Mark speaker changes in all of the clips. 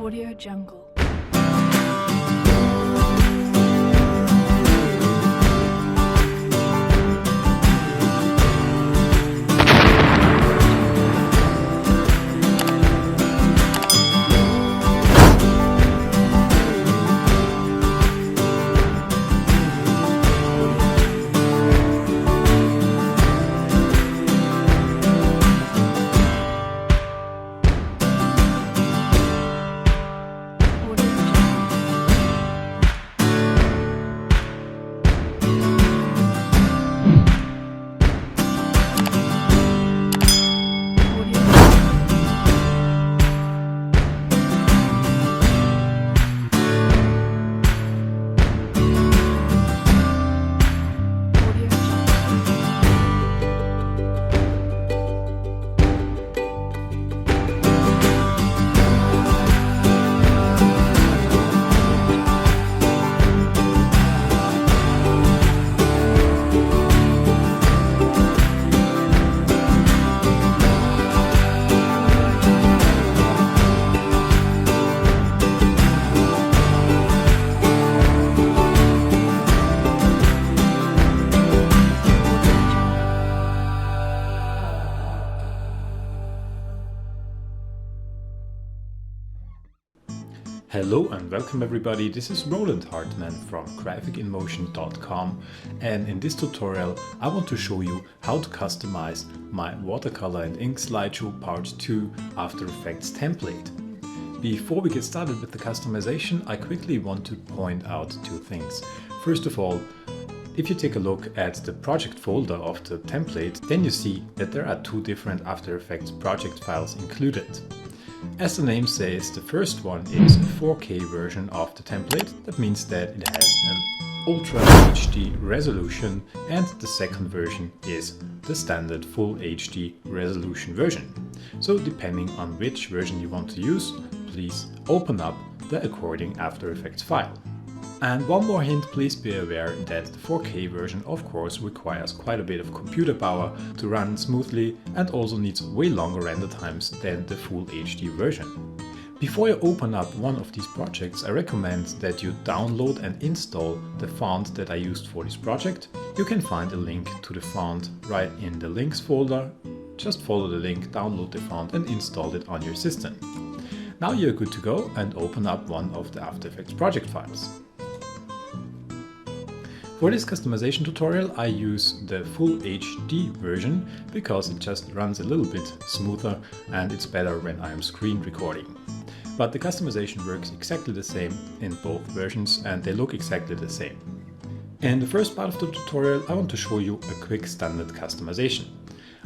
Speaker 1: Audio Jungle.
Speaker 2: Hello and welcome everybody, this is Roland Hartmann from graphicinmotion.com, and in this tutorial I want to show you how to customize my watercolor and ink slideshow part 2 After Effects template. Before we get started with the customization, I quickly want to point out two things. First of all, if you take a look at the project folder of the template, then you see that there are two different After Effects project files included. As the name says, the first one is a 4K version of the template. That means that it has an Ultra HD resolution, and the second version is the standard Full HD resolution version. So depending on which version you want to use, please open up the according After Effects file. And one more hint, please be aware that the 4K version of course requires quite a bit of computer power to run smoothly and also needs way longer render times than the Full HD version. Before you open up one of these projects, I recommend that you download and install the font that I used for this project. You can find a link to the font right in the links folder. Just follow the link, download the font and install it on your system. Now you're good to go and open up one of the After Effects project files. For this customization tutorial I use the Full HD version because it just runs a little bit smoother and it's better when I am screen recording. But the customization works exactly the same in both versions and they look exactly the same. In the first part of the tutorial I want to show you a quick standard customization.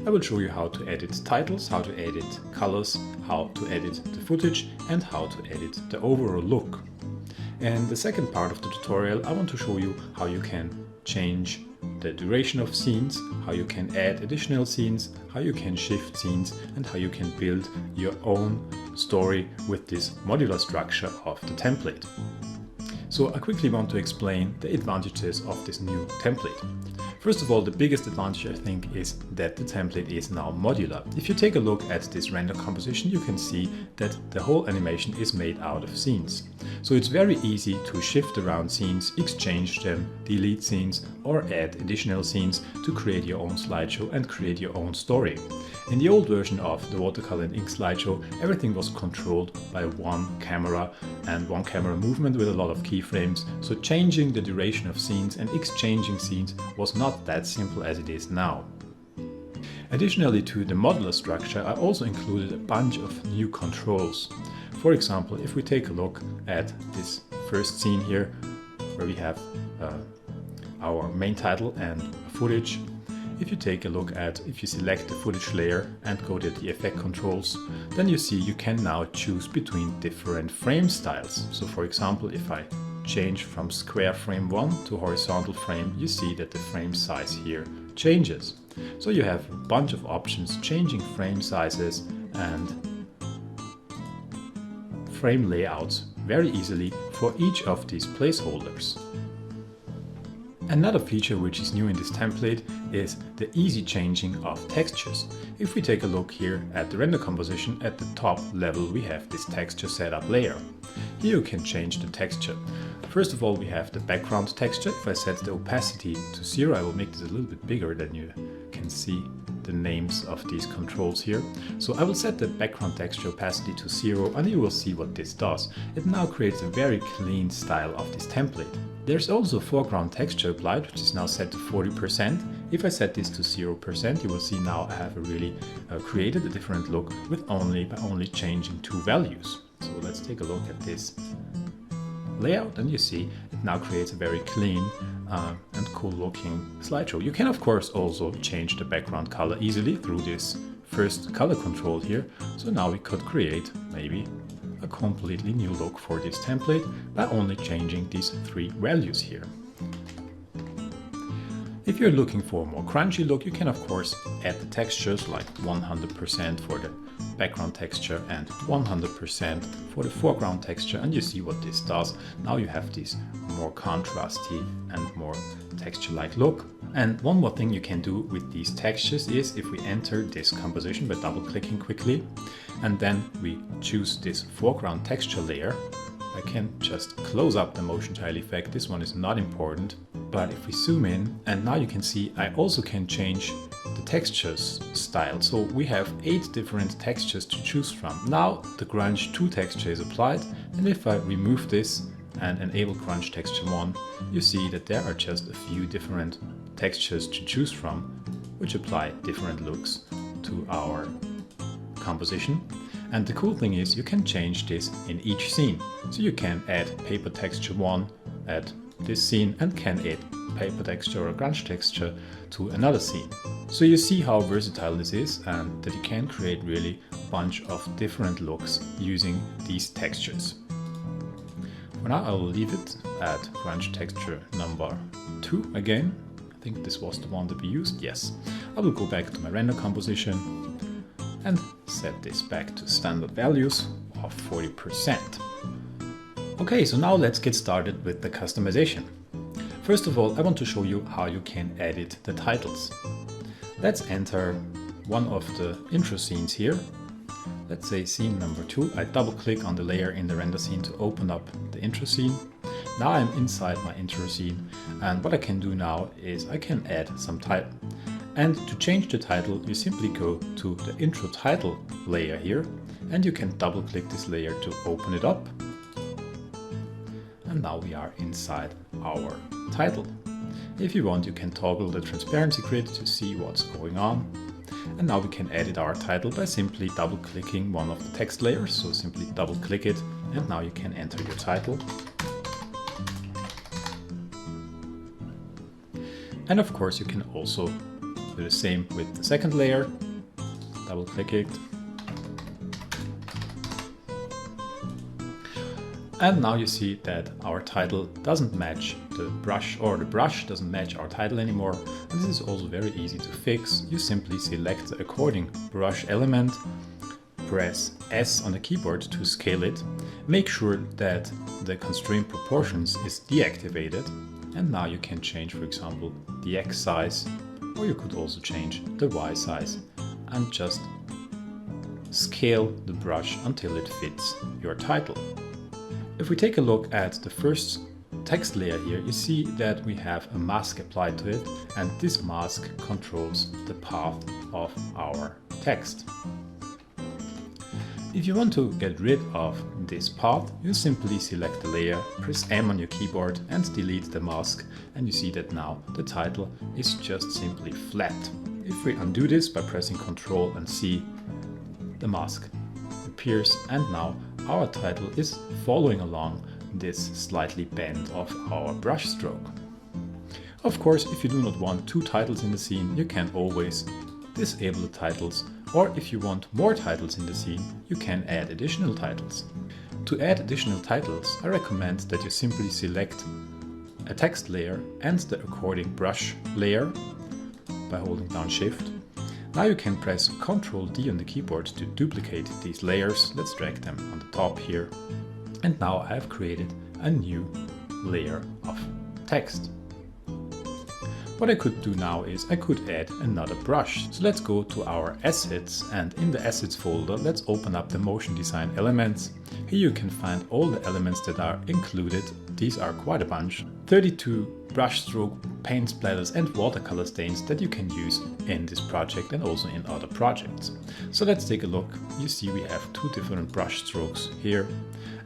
Speaker 2: I will show you how to edit titles, how to edit colors, how to edit the footage and how to edit the overall look. In the second part of the tutorial I want to show you how you can change the duration of scenes, how you can add additional scenes, how you can shift scenes and how you can build your own story with this modular structure of the template. So I quickly want to explain the advantages of this new template. First of all, the biggest advantage I think is that the template is now modular. If you take a look at this render composition, you can see that the whole animation is made out of scenes. So it's very easy to shift around scenes, exchange them, delete scenes or add additional scenes to create your own slideshow and create your own story. In the old version of the watercolor and ink slideshow, everything was controlled by one camera and one camera movement with a lot of keyframes, so changing the duration of scenes and exchanging scenes was not that simple as it is now. Additionally to the modular structure, I also included a bunch of new controls. For example, if we take a look at this first scene here, where we have our main title and footage. If you select the footage layer and go to the effect controls, then you see you can now choose between different frame styles. So for example, if I change from square frame 1 to horizontal frame, you see that the frame size here changes. So you have a bunch of options changing frame sizes and frame layouts very easily for each of these placeholders. Another feature which is new in this template is the easy changing of textures. If we take a look here at the render composition, at the top level we have this texture setup layer. Here you can change the texture. First of all, we have the background texture. If I set the opacity to 0, I will make this a little bit bigger than you can see the names of these controls here. So I will set the background texture opacity to 0 and you will see what this does. It now creates a very clean style of this template. There's also foreground texture applied, which is now set to 40%. If I set this to 0%, you will see now I have really created a different look by only changing two values. So let's take a look at this layout, and you see it now creates a very clean and cool looking slideshow. You can of course also change the background color easily through this first color control here. So now we could create maybe a completely new look for this template by only changing these three values here. If you're looking for a more crunchy look, you can of course add the textures like 100% for the background texture and 100% for the foreground texture, and you see what this does. Now you have this more contrasty and more texture-like look. And one more thing you can do with these textures is if we enter this composition by double-clicking quickly, and then we choose this foreground texture layer, I can just close up the motion tile effect. This one is not important, but if we zoom in, and now you can see I also can change the textures style. So we have 8 different textures to choose from. Now the Grunge 2 texture is applied, and if I remove this and enable Grunge texture 1, you see that there are just a few different textures to choose from, which apply different looks to our composition. And the cool thing is you can change this in each scene. So you can add paper texture 1 at this scene and can add paper texture or grunge texture to another scene. So you see how versatile this is and that you can create really a bunch of different looks using these textures. For now I will leave it at grunge texture number 2 again. I think this was the one that we used, yes. I will go back to my render composition and set this back to standard values of 40%. Okay, so now let's get started with the customization. First of all, I want to show you how you can edit the titles. Let's enter one of the intro scenes here. Let's say scene number 2. I double click on the layer in the render scene to open up the intro scene. Now I'm inside my intro scene, and what I can do now is I can add some title. And to change the title, you simply go to the intro title layer here, and you can double click this layer to open it up. And now we are inside our title. If you want, you can toggle the transparency grid to see what's going on. And now we can edit our title by simply double clicking one of the text layers. So simply double click it, and now you can enter your title. And of course you can also do the same with the second layer. Double click it. And now you see that our title doesn't match the brush, or the brush doesn't match our title anymore. And this is also very easy to fix. You simply select the according brush element, press S on the keyboard to scale it. Make sure that the constraint proportions is deactivated. And now you can change, for example, the X size, or you could also change the Y size and just scale the brush until it fits your title. If we take a look at the first text layer here, you see that we have a mask applied to it, and this mask controls the path of our text. If you want to get rid of this path, you simply select the layer, press M on your keyboard and delete the mask, and you see that now the title is just simply flat. If we undo this by pressing Ctrl and C, the mask appears, and now our title is following along this slightly bend of our brush stroke. Of course, if you do not want 2 titles in the scene, you can always disable the titles, or if you want more titles in the scene, you can add additional titles. To add additional titles, I recommend that you simply select a text layer and the according brush layer by holding down Shift. Now you can press Ctrl D on the keyboard to duplicate these layers. Let's drag them on the top here. And now I have created a new layer of text. What I could do now is I could add another brush. So let's go to our assets, and in the assets folder, let's open up the motion design elements. Here you can find all the elements that are included. These are quite a bunch. 32 brush stroke, paint splatters and watercolor stains that you can use in this project and also in other projects. So let's take a look. You see we have two different brush strokes here.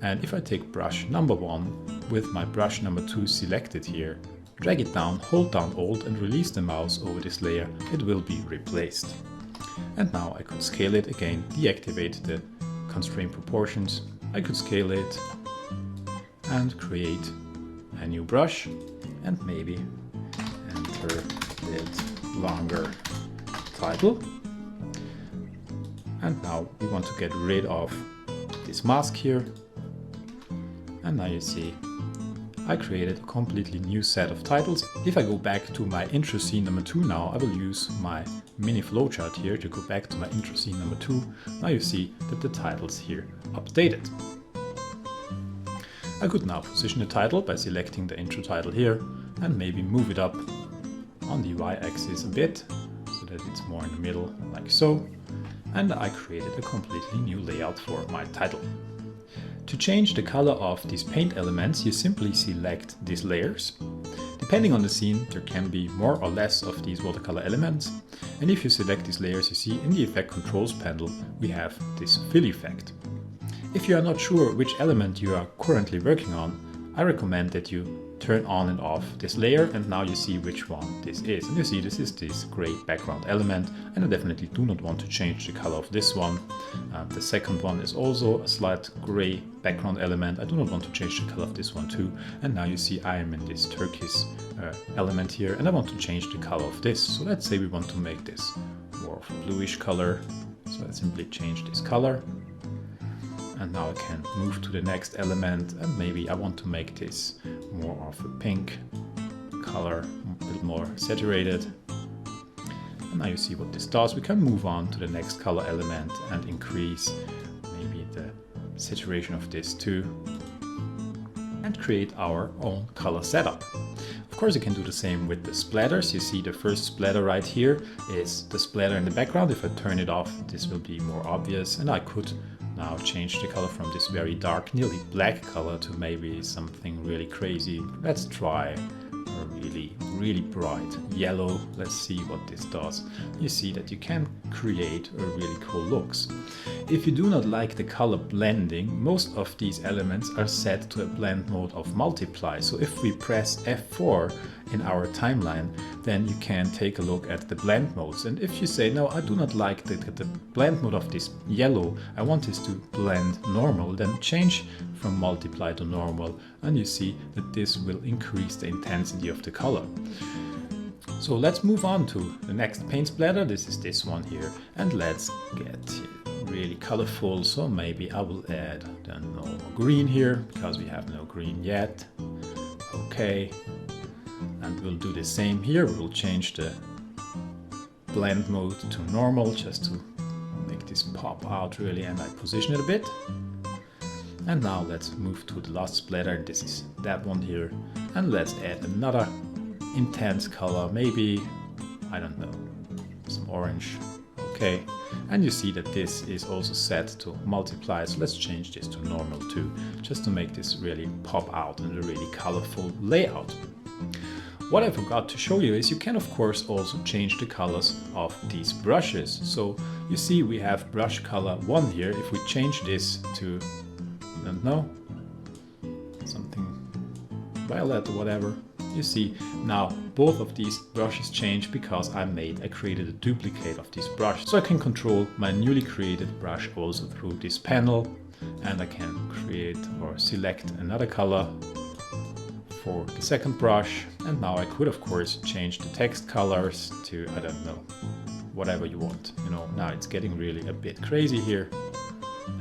Speaker 2: And if I take brush number 1 with my brush number 2 selected here, drag it down, hold down Alt and release the mouse over this layer, it will be replaced. And now I could scale it again, deactivate the constraint proportions. I could scale it and create a new brush and maybe enter it longer title. And now we want to get rid of this mask here. And now you see I created a completely new set of titles. If I go back to my intro scene number 2 now, I will use my mini flowchart here to go back to my intro scene number 2. Now you see that the titles here updated. I could now position the title by selecting the intro title here and maybe move it up on the y-axis a bit so that it's more in the middle like so. And I created a completely new layout for my title. To change the color of these paint elements, you simply select these layers. Depending on the scene, there can be more or less of these watercolor elements. And if you select these layers, you see in the Effect Controls panel, we have this fill effect. If you are not sure which element you are currently working on, I recommend that you turn on and off this layer, and now you see which one this is. And you see this is this gray background element, and I definitely do not want to change the color of this one. The second one is also a slight gray background element. I do not want to change the color of this one too. And now you see I am in this turquoise element here, and I want to change the color of this. So let's say we want to make this more of a bluish color. So I simply change this color. And now I can move to the next element, and maybe I want to make this more of a pink color, a bit more saturated. And now you see what this does. We can move on to the next color element and increase maybe the saturation of this too, and create our own color setup. Of course, you can do the same with the splatters. You see the first splatter right here is the splatter in the background. If I turn it off, this will be more obvious, and I could now change the color from this very dark, nearly black color to maybe something really crazy. Let's try a really bright yellow. Let's see what this does. You see that you can create a really cool looks. If you do not like the color blending, most of these elements are set to a blend mode of multiply. So if we press F4 in our timeline, then you can take a look at the blend modes. And if you say, no, I do not like the blend mode of this yellow, I want this to blend normal, then change from multiply to normal, and you see that this will increase the intensity of the color. So let's move on to the next paint splatter. This is this one here, and let's get really colorful. So maybe I will add the normal green here because we have no green yet. Okay, and we'll do the same here. We'll change the blend mode to normal just to make this pop out really, and I position it a bit. And now let's move to the last splatter. This is that one here, and let's add another intense color, maybe, I don't know, some orange. Okay, and you see that this is also set to multiply, so let's change this to normal too, just to make this really pop out in a really colorful layout. What I forgot to show you is you can of course also change the colors of these brushes. So you see we have brush color 1 here. If we change this to, I don't know, something violet or whatever, you see now both of these brushes change because I created a duplicate of this brush. So I can control my newly created brush also through this panel, and I can create or select another color for the second brush. And now I could of course change the text colors to, I don't know, whatever you want. You know, now it's getting really a bit crazy here,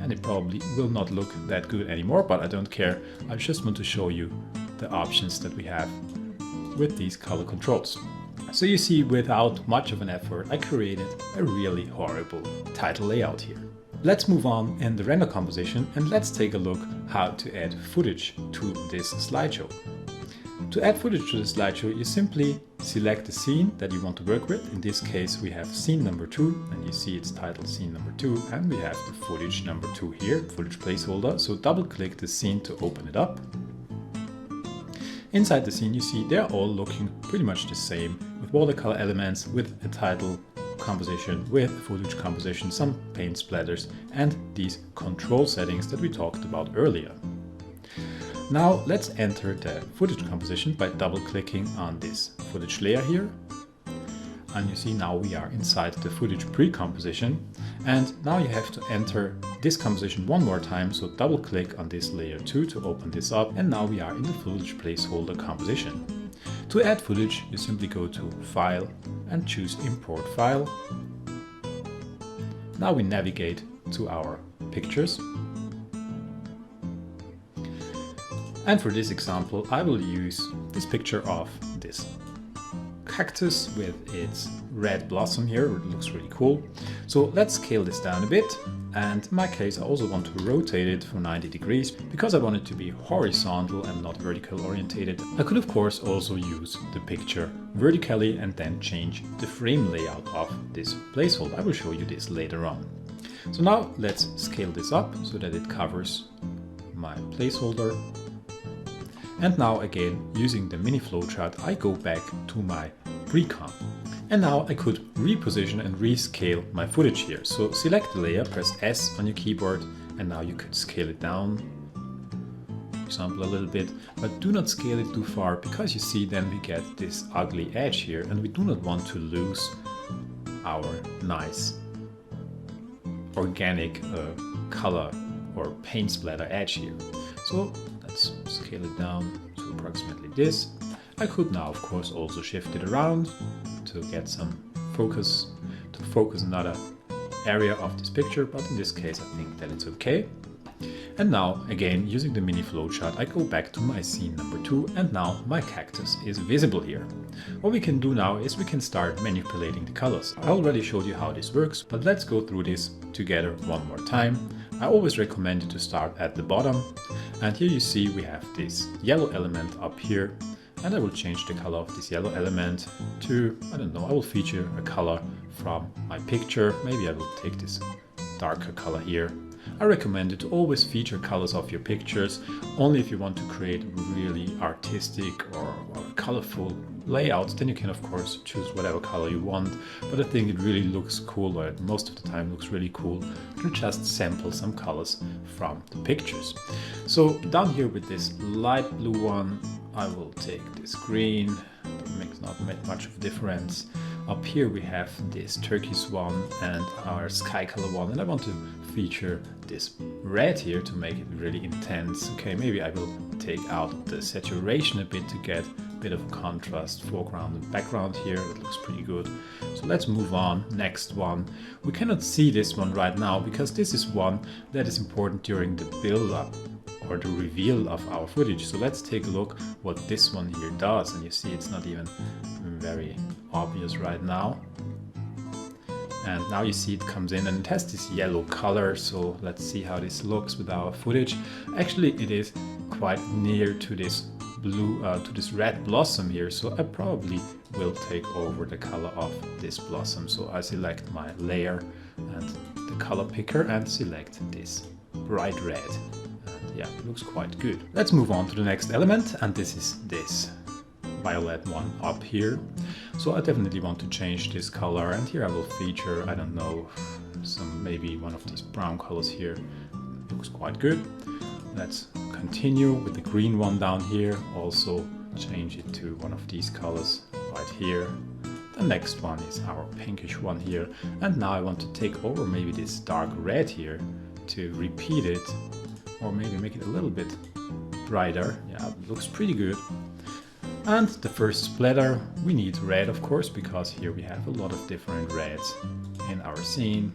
Speaker 2: and it probably will not look that good anymore, but I don't care. I just want to show you the options that we have with these color controls. So you see, without much of an effort, I created a really horrible title layout here. Let's move on in the render composition and let's take a look how to add footage to this slideshow. To add footage to the slideshow, you simply select the scene that you want to work with. In this case, we have scene number 2, and you see it's titled scene number 2, and we have the footage number 2 here, footage placeholder. So double click the scene to open it up. Inside the scene, you see they're all looking pretty much the same, with watercolor elements, with a title composition, with footage composition, some paint splatters, and these control settings that we talked about earlier. Now let's enter the footage composition by double clicking on this footage layer here. And you see now we are inside the footage pre-composition, and now you have to enter this composition one more time, so double click on this layer 2 to open this up, and now we are in the footage placeholder composition. To add footage, you simply go to File and choose Import File. Now we navigate to our pictures. And for this example, I will use this picture of this cactus with its red blossom here. It looks really cool. So let's scale this down a bit. And in my case, I also want to rotate it for 90 degrees because I want it to be horizontal and not vertical orientated. I could of course also use the picture vertically and then change the frame layout of this placeholder. I will show you this later on. So now let's scale this up so that it covers my placeholder. And now again, using the mini flowchart, I go back to my pre-comp. And now I could reposition and rescale my footage here. So select the layer, press S on your keyboard, and now you could scale it down, for example, a little bit, but do not scale it too far because you see then we get this ugly edge here, and we do not want to lose our nice organic color or paint splatter edge here. So let's scale it down to approximately this. I could now of course also shift it around to get some focus, to focus another area of this picture, but in this case I think that it's okay. And now again, using the mini flowchart, I go back to my scene number 2, and now my cactus is visible here. What we can do now is we can start manipulating the colors. I already showed you how this works, but let's go through this together one more time. I always recommend you to start at the bottom, and here you see we have this yellow element up here, and I will change the color of this yellow element to, I don't know, I will feature a color from my picture. Maybe I will take this darker color here. I recommend you to always feature colors of your pictures, only if you want to create really artistic or colorful layouts, then you can of course choose whatever color you want, but I think it really looks cool, or most of the time looks really cool, to just sample some colors from the pictures. So down here with this light blue one, I will take this green, that makes not much of a difference. Up here we have this turquoise one and our sky color one, and I want to feature this red here to make it really intense. Okay, maybe I will take out the saturation a bit to get a bit of contrast, foreground and background here. It looks pretty good. So let's move on. Next one. We cannot see this one right now because this is one that is important during the build-up or the reveal of our footage. So let's take a look what this one here does, and you see it's not even very obvious right now. And now you see it comes in and it has this yellow color, so let's see how this looks with our footage. Actually it is quite near to this blue, to this red blossom here, so I probably will take over the color of this blossom. So I select my layer and the color picker and select this bright red. And yeah, it looks quite good. Let's move on to the next element, and this is this violet one up here. So I definitely want to change this color, and here I will feature, I don't know, maybe one of these brown colors here. Looks quite good. Let's continue with the green one down here. Also change it to one of these colors right here. The next one is our pinkish one here, and now I want to take over maybe this dark red here to repeat it, or maybe make it a little bit brighter. Yeah, it looks pretty good. And the first splatter, we need red of course, because here we have a lot of different reds in our scene.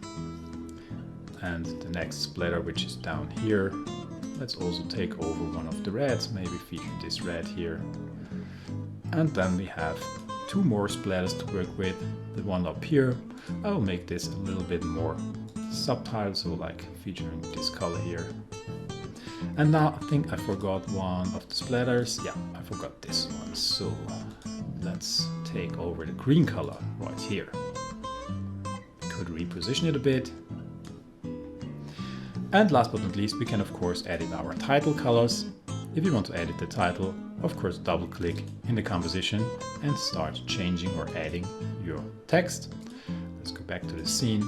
Speaker 2: And the next splatter, which is down here, let's also take over one of the reds, maybe feature this red here. And then we have two more splatters to work with. The one up here, I will make this a little bit more subtle, so like featuring this color here. And now I think I forgot one of the splatters. Yeah, I forgot this one. So let's take over the green color right here. Could reposition it a bit. And last but not least, we can of course edit our title colors. If you want to edit the title, of course double click in the composition and start changing or adding your text. Let's go back to the scene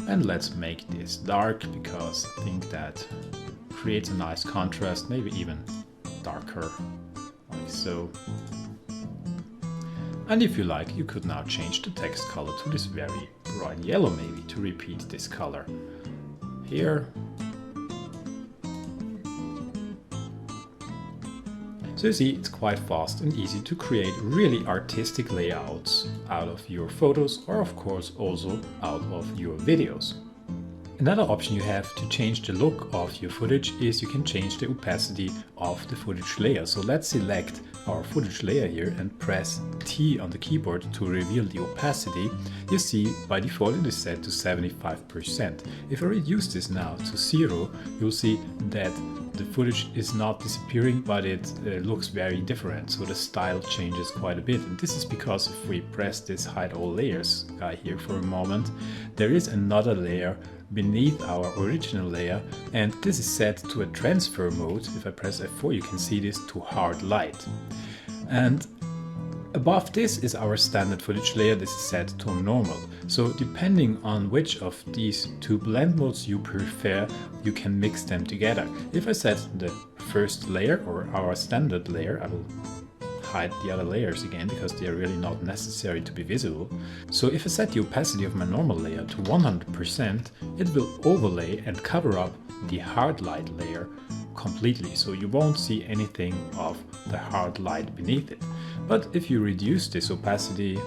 Speaker 2: and let's make this dark, because I think that creates a nice contrast, maybe even darker, like so. And if you like, you could now change the text color to this very bright yellow, maybe to repeat this color here. So you see, it's quite fast and easy to create really artistic layouts out of your photos, or of course also out of your videos. Another option you have to change the look of your footage is you can change the opacity of the footage layer. So let's select our footage layer here and press T on the keyboard to reveal the opacity. You see by default it is set to 75%. If I reduce this now to 0, you'll see that the footage is not disappearing, but it looks very different. So the style changes quite a bit. And this is because if we press this hide all layers guy here for a moment, there is another layer beneath our original layer, and this is set to a transfer mode. If I press F4, you can see this to hard light. And above this is our standard footage layer. This is set to normal. So depending on which of these two blend modes you prefer, you can mix them together. If I set the first layer, or our standard layer, I will hide the other layers again because they are really not necessary to be visible. So if I set the opacity of my normal layer to 100%, it will overlay and cover up the hard light layer completely. So you won't see anything of the hard light beneath it. But if you reduce this opacity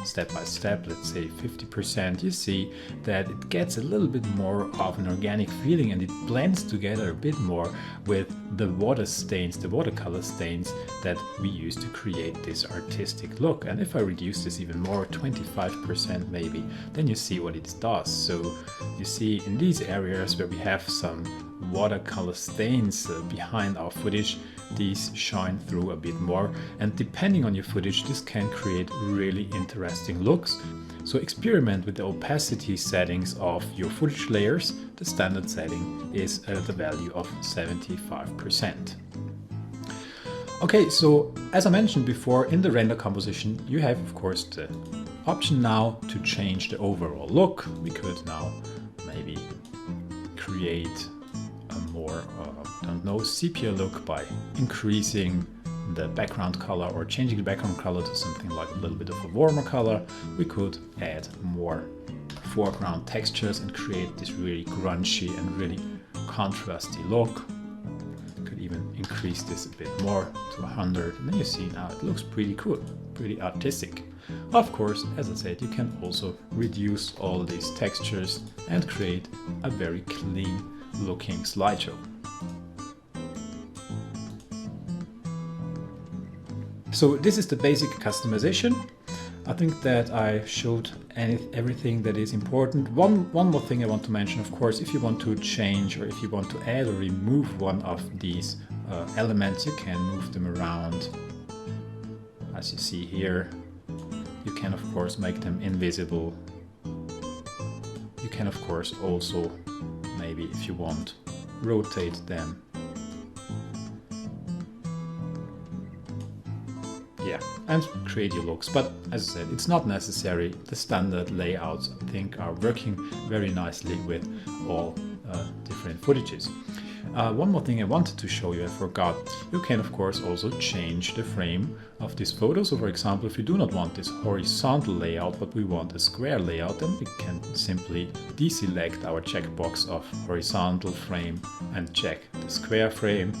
Speaker 2: step by step, let's say 50%, you see that it gets a little bit more of an organic feeling, and it blends together a bit more with the water stains, the watercolor stains that we use to create this artistic look. And if I reduce this even more, 25% maybe, then you see what it does. So you see in these areas where we have some watercolor stains behind our footage, these shine through a bit more, and depending on your footage this can create really interesting looks. So experiment with the opacity settings of your footage layers. The standard setting is at the value of 75%. Okay, so as I mentioned before, in the render composition you have of course the option now to change the overall look. We could now maybe create a more, sepia look by increasing the background color or changing the background color to something like a little bit of a warmer color. We could add more foreground textures and create this really grungy and really contrasty look. Could even increase this a bit more to 100, and then you see now it looks pretty cool, pretty artistic. Of course, as I said, you can also reduce all these textures and create a very clean looking slideshow. So this is the basic customization. I think that I showed everything that is important. One more thing I want to mention, of course, if you want to change or if you want to add or remove one of these elements, you can move them around. As you see here, you can of course make them invisible. You can of course also, maybe if you want, rotate them. Yeah, and create your looks. But as I said, it's not necessary. The standard layouts, I think, are working very nicely with all different footages. One more thing I wanted to show you, I forgot. You can of course also change the frame of this photo. So for example, if you do not want this horizontal layout, but we want a square layout, then we can simply deselect our checkbox of horizontal frame and check the square frame.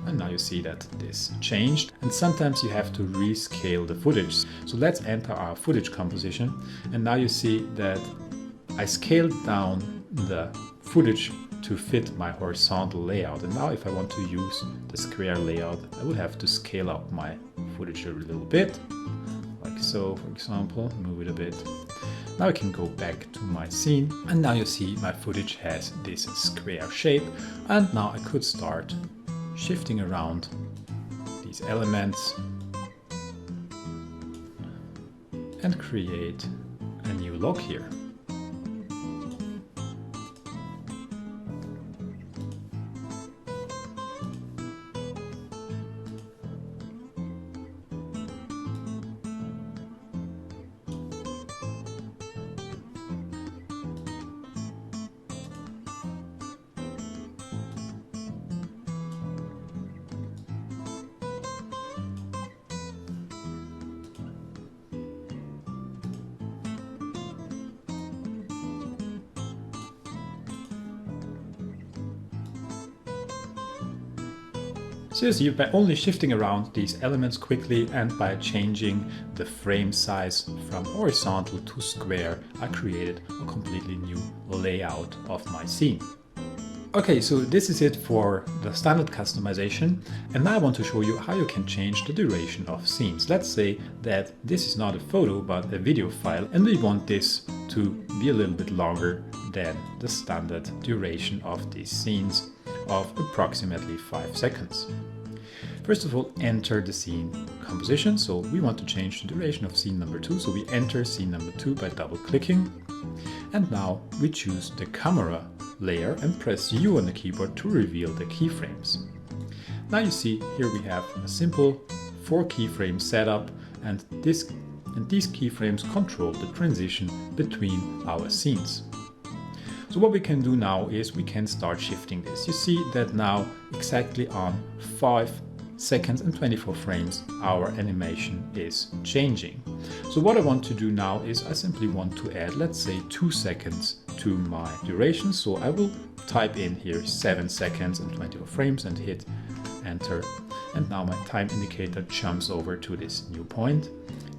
Speaker 2: And now you see that this changed, and sometimes you have to rescale the footage. So let's enter our footage composition, and now you see that I scaled down the footage to fit my horizontal layout. And now if I want to use the square layout, I would have to scale up my footage a little bit, like so, for example, move it a bit. Now I can go back to my scene, and now you see my footage has this square shape, and now I could start shifting around the these elements and create a new log here. So you see, by only shifting around these elements quickly and by changing the frame size from horizontal to square, I created a completely new layout of my scene. Okay, so this is it for the standard customization, and now I want to show you how you can change the duration of scenes. Let's say that this is not a photo but a video file, and we want this to be a little bit longer than the standard duration of these scenes of approximately 5 seconds. First of all, enter the scene composition. So we want to change the duration of scene number 2. So we enter scene number 2 by double clicking. And now we choose the camera layer and press U on the keyboard to reveal the keyframes. Now you see here we have a simple 4 keyframe setup, and these keyframes control the transition between our scenes. So what we can do now is we can start shifting this. You see that now exactly on 5 seconds and 24 frames our animation is changing. So what I want to do now is I simply want to add, let's say, 2 seconds to my duration. So I will type in here 7 seconds and 24 frames and hit enter. And now my time indicator jumps over to this new point.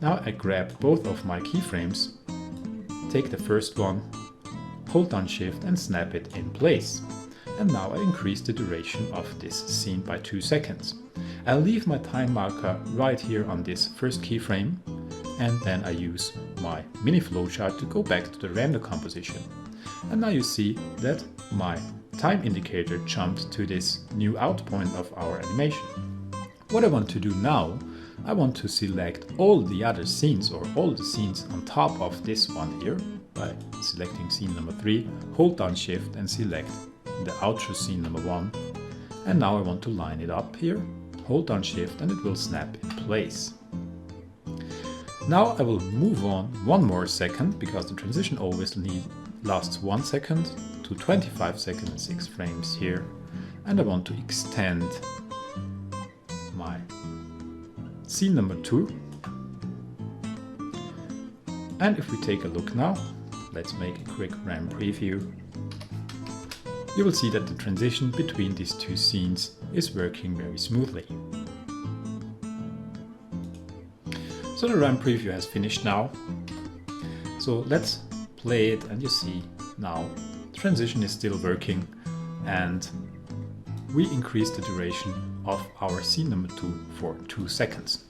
Speaker 2: Now I grab both of my keyframes, take the first one, hold down shift and snap it in place. And now I increase the duration of this scene by 2 seconds. I'll leave my time marker right here on this first keyframe, and then I use my mini flowchart to go back to the render composition. And now you see that my time indicator jumped to this new out point of our animation. What I want to do now, I want to select all the other scenes or all the scenes on top of this one here by selecting scene number 3, hold down shift and select the outro scene number 1. And now I want to line it up here, hold down shift and it will snap in place. Now I will move on 1 more second, because the transition always lasts 1 second, to 25 seconds and 6 frames here. And I want to extend my scene number 2. And if we take a look now, let's make a quick RAM preview. You will see that the transition between these 2 scenes is working very smoothly. So the RAM preview has finished now. So let's play it, and you see now the transition is still working, and we increase the duration of our scene number 2 for 2 seconds.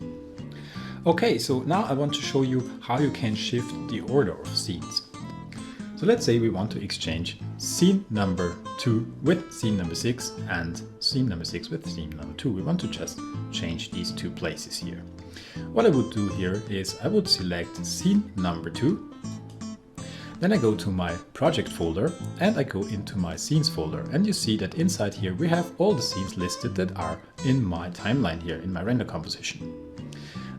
Speaker 2: Okay, so now I want to show you how you can shift the order of scenes. So let's say we want to exchange scene number 2 with scene number 6 and scene number 6 with scene number 2. We want to just change these 2 places here. What I would do here is I would select scene number 2. Then I go to my project folder and I go into my scenes folder, and you see that inside here we have all the scenes listed that are in my timeline here in my render composition.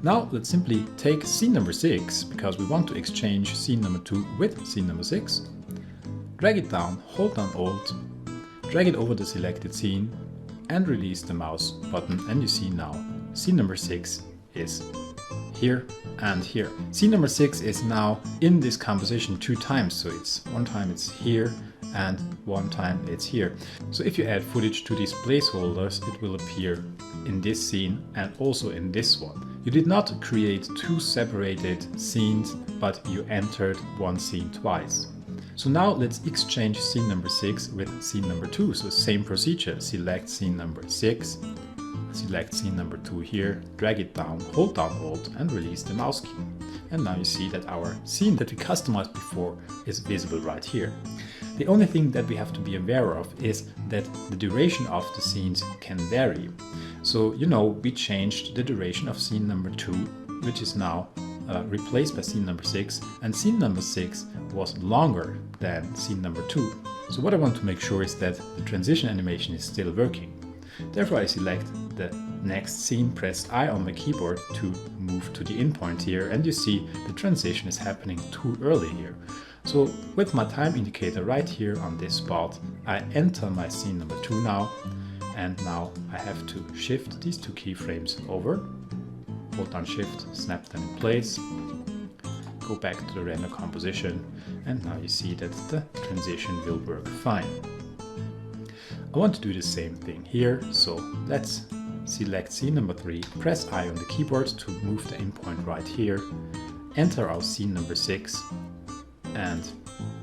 Speaker 2: Now let's simply take scene number 6, because we want to exchange scene number 2 with scene number 6. Drag it down, hold down Alt, drag it over the selected scene and release the mouse button, and you see now scene number 6 is here and here. Scene number 6 is now in this composition 2 times, so it's 1 time it's here and 1 time it's here. So if you add footage to these placeholders, it will appear in this scene and also in this one. You did not create 2 separated scenes, but you entered 1 scene twice. So now let's exchange scene number 6 with scene number 2. So same procedure, select scene number 6, select scene number 2 here, drag it down, hold down Alt and release the mouse key. And now you see that our scene that we customized before is visible right here. The only thing that we have to be aware of is that the duration of the scenes can vary. So, we changed the duration of scene number 2, which is now replaced by scene number 6, and scene number 6 was longer than scene number 2. So what I want to make sure is that the transition animation is still working. Therefore I select the next scene, press I on my keyboard to move to the in point here, and you see the transition is happening too early here. So with my time indicator right here on this spot, I enter my scene number 2 now, and now I have to shift these 2 keyframes over, hold down shift, snap them in place, go back to the render composition, and now you see that the transition will work fine. I want to do the same thing here, so let's select scene number 3, press I on the keyboard to move the in point right here, enter our scene number 6, and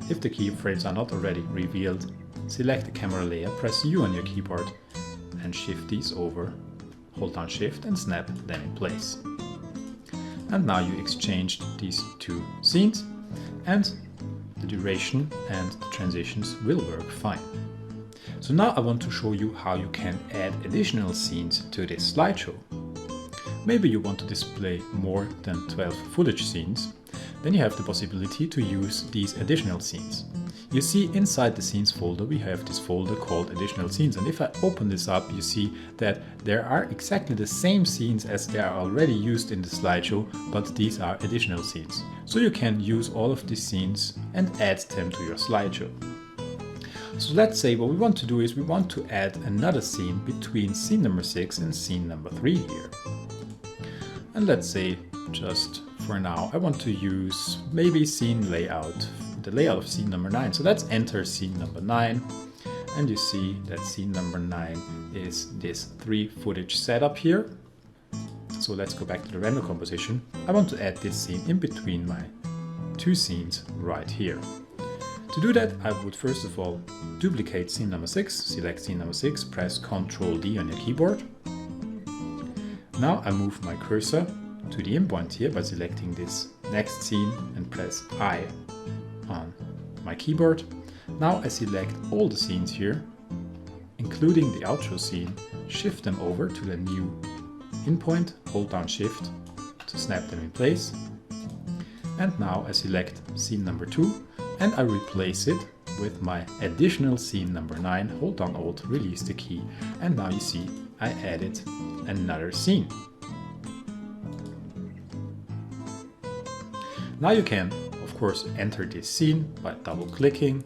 Speaker 2: if the keyframes are not already revealed, select the camera layer, press U on your keyboard and shift these over, hold down shift and snap them in place. And now you exchanged these 2 scenes, and the duration and the transitions will work fine. So now I want to show you how you can add additional scenes to this slideshow. Maybe you want to display more than 12 footage scenes, then you have the possibility to use these additional scenes. You see inside the scenes folder we have this folder called additional scenes, and if I open this up you see that there are exactly the same scenes as they are already used in the slideshow, but these are additional scenes. So you can use all of these scenes and add them to your slideshow. So let's say what we want to do is we want to add another scene between scene number 6 and scene number 3 here. And let's say just for now I want to use maybe scene layout, the layout of scene number 9. So let's enter scene number 9, and you see that scene number 9 is this 3 footage setup here. So let's go back to the render composition. I want to add this scene in between my 2 scenes right here. To do that, I would first of all duplicate scene number 6, select scene number 6, press Ctrl D on your keyboard. Now I move my cursor to the in point here by selecting this next scene and press I on my keyboard. Now I select all the scenes here, including the outro scene, shift them over to the new in point, hold down shift to snap them in place. And now I select scene number 2 and I replace it with my additional scene number 9, hold down Alt, release the key, and now you see I added another scene. Now you can, of course, enter this scene by double clicking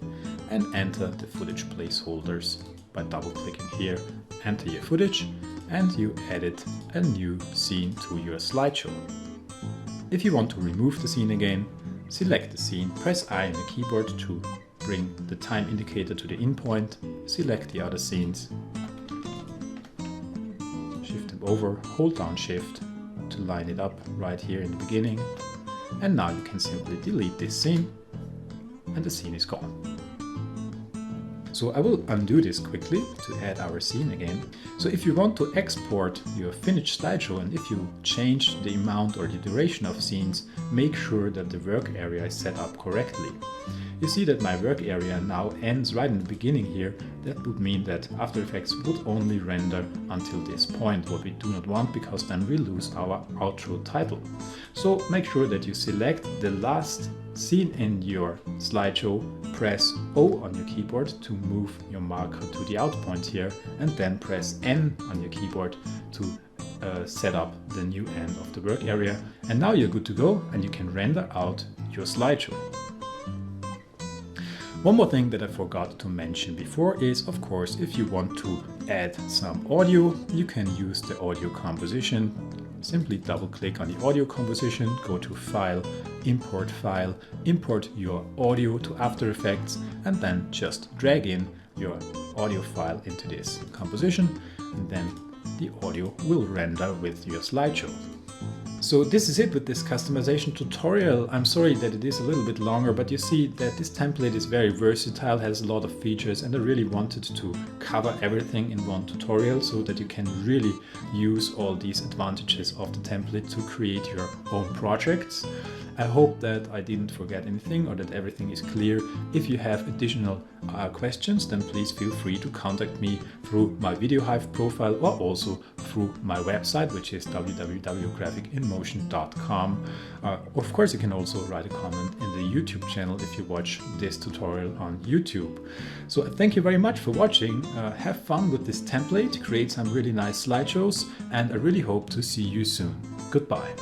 Speaker 2: and enter the footage placeholders by double clicking here, enter your footage, and you added a new scene to your slideshow. If you want to remove the scene again, select the scene, press I on the keyboard to bring the time indicator to the in point, select the other scenes, shift them over, hold down shift to line it up right here in the beginning, and now you can simply delete this scene and the scene is gone. So I will undo this quickly to add our scene again. So if you want to export your finished slideshow, and if you change the amount or the duration of scenes, make sure that the work area is set up correctly. You see that my work area now ends right in the beginning here. That would mean that After Effects would only render until this point, what we do not want, because then we lose our outro title. So make sure that you select the last scene in your slideshow, press O on your keyboard to move your marker to the out point here, and then press N on your keyboard to set up the new end of the work area. And now you're good to go and you can render out your slideshow. One more thing that I forgot to mention before is, of course, if you want to add some audio, you can use the audio composition. Simply double click on the audio composition, go to File, import your audio to After Effects, and then just drag in your audio file into this composition, and then the audio will render with your slideshow. So this is it with this customization tutorial. I'm sorry that it is a little bit longer, but you see that this template is very versatile, has a lot of features, and I really wanted to cover everything in one tutorial so that you can really use all these advantages of the template to create your own projects. I hope that I didn't forget anything or that everything is clear. If you have additional questions, then please feel free to contact me through my VideoHive profile or also through my website, which is www.graphicinmotion.com. Of course, you can also write a comment in the YouTube channel if you watch this tutorial on YouTube. So thank you very much for watching. Have fun with this template, create some really nice slideshows, and I really hope to see you soon. Goodbye.